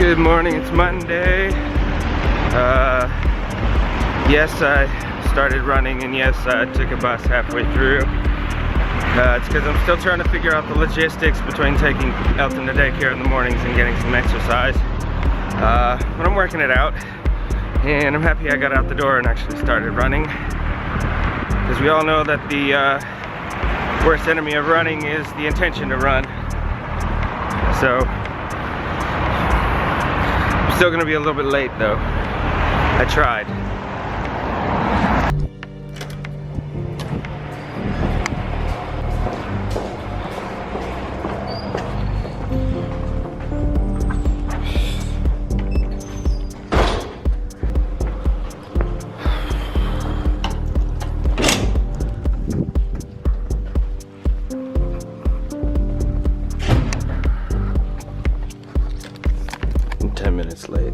Good morning, it's Monday. Yes, I started running, and yes, I took a bus halfway through. It's because I'm still trying to figure out the logistics between taking Elton to daycare in the mornings and getting some exercise. But I'm working it out, and I'm happy I got out the door and actually started running. Because we all know that the worst enemy of running is the intention to run. So, I'm still gonna be a little bit late though. I tried. I'm 10 minutes late.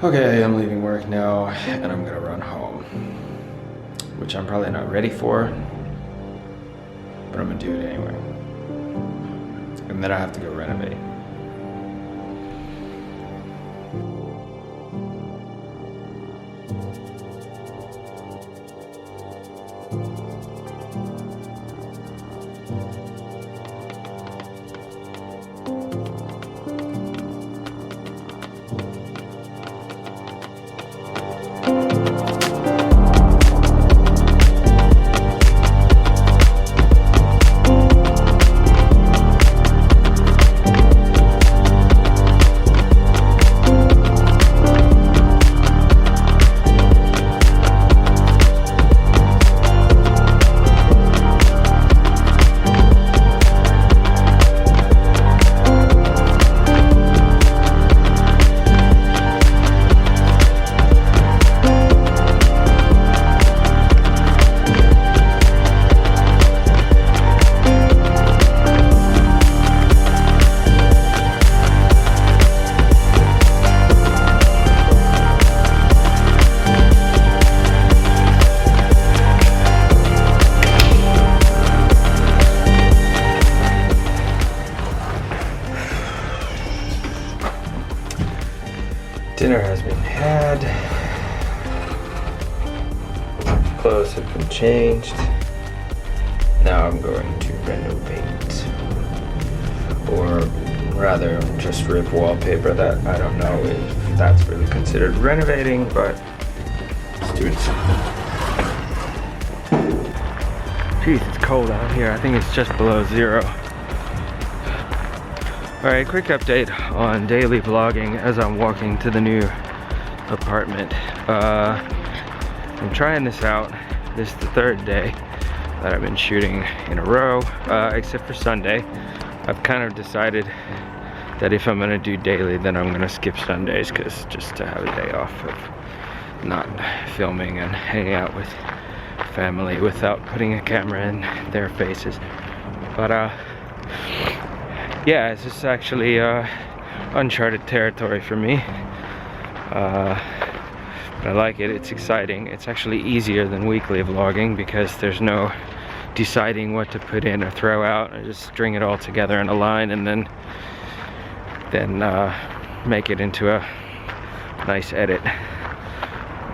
Okay, I'm leaving work now and I'm gonna run home, which I'm probably not ready for, but I'm gonna do it anyway. And then I have to go renovate. Dinner has been had. Clothes have been changed. Now I'm going to renovate. Or rather, just rip wallpaper that I don't know if that's really considered renovating, but it's doing something. Jeez, it's cold out here. I think it's just below 0. Alright, quick update on daily vlogging as I'm walking to the new apartment. I'm trying this out. This is the 3rd day that I've been shooting in a row, except for Sunday. I've kind of decided that if I'm gonna do daily, then I'm gonna skip Sundays, because just to have a day off of not filming and hanging out with family without putting a camera in their faces. But yeah, it's just actually uncharted territory for me. But I like it, it's exciting. It's actually easier than weekly vlogging because there's no deciding what to put in or throw out. I just string it all together in a line and then make it into a nice edit,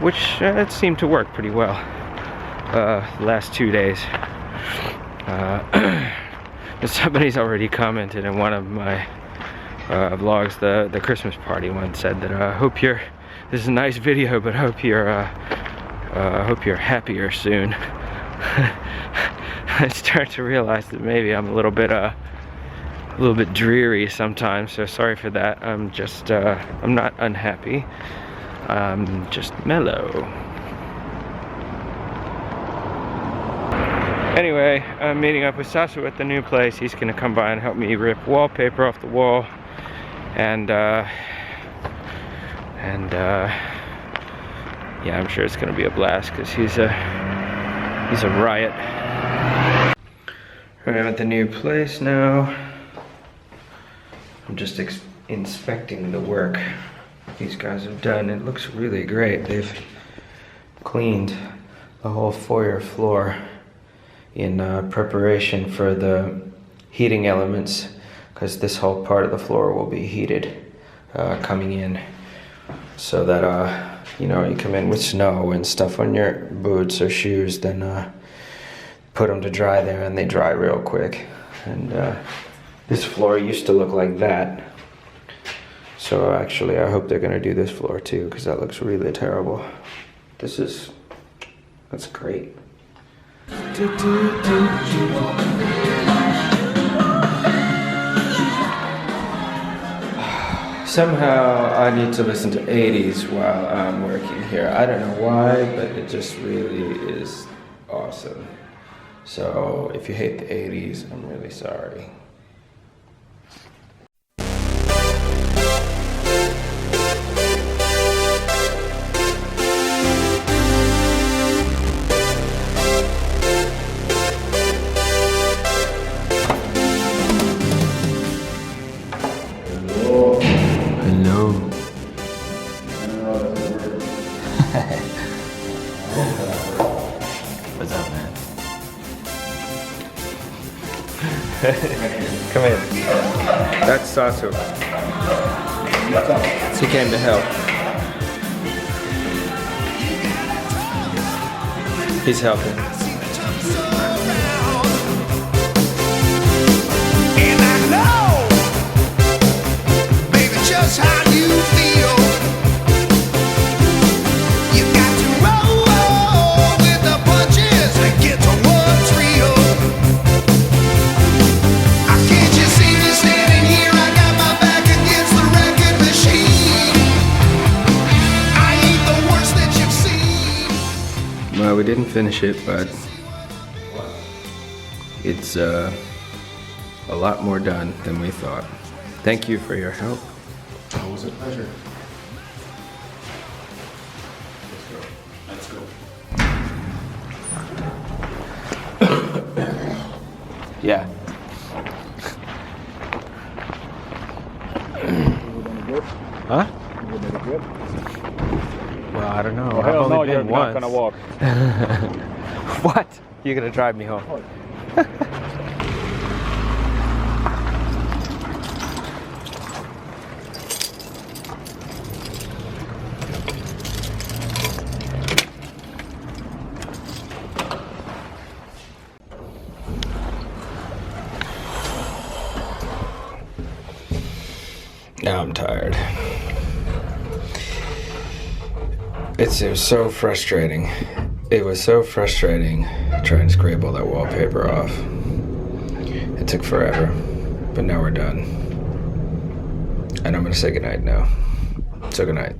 which it seemed to work pretty well last 2 days. Somebody's already commented in one of my vlogs, the Christmas party one, said that hope you're, this is a nice video, but hope you're happier soon. I start to realize that maybe I'm a little bit dreary sometimes, so sorry for that. I'm just I'm not unhappy, I'm just mellow. Anyway, I'm meeting up with Sasu at the new place. He's gonna come by and help me rip wallpaper off the wall, and yeah, I'm sure it's gonna be a blast because he's a riot. Alright, I'm at the new place now. I'm just inspecting the work these guys have done. It looks really great. They've cleaned the whole foyer floor in preparation for the heating elements, because this whole part of the floor will be heated coming in, so that you know, you come in with snow and stuff on your boots or shoes, then put them to dry there and they dry real quick. And this floor used to look like that, so actually I hope they're gonna do this floor too, because that looks really terrible. That's great. Somehow I need to listen to 80s while I'm working here. I don't know why, but it just really is awesome. So if you hate the 80s, I'm really sorry. What's up, man? Come in. That's Sasu. He came to help. He's helping. And I know, baby, just how you feel. You got to roll with the punches and get to what's real. I can't you see me standing here? I got my back against the record machine. I ain't the worst that you've seen. Well, we didn't finish it, but it's a lot more done than we thought. Thank you for your help. Always a pleasure. Let's go. Yeah. Huh? Well, I don't know. Well, hell no, you're not gonna walk. What? You're gonna drive me home? Now I'm tired. It was so frustrating. It was so frustrating trying to scrape all that wallpaper off. It took forever, but now we're done. And I'm gonna say goodnight now. So goodnight.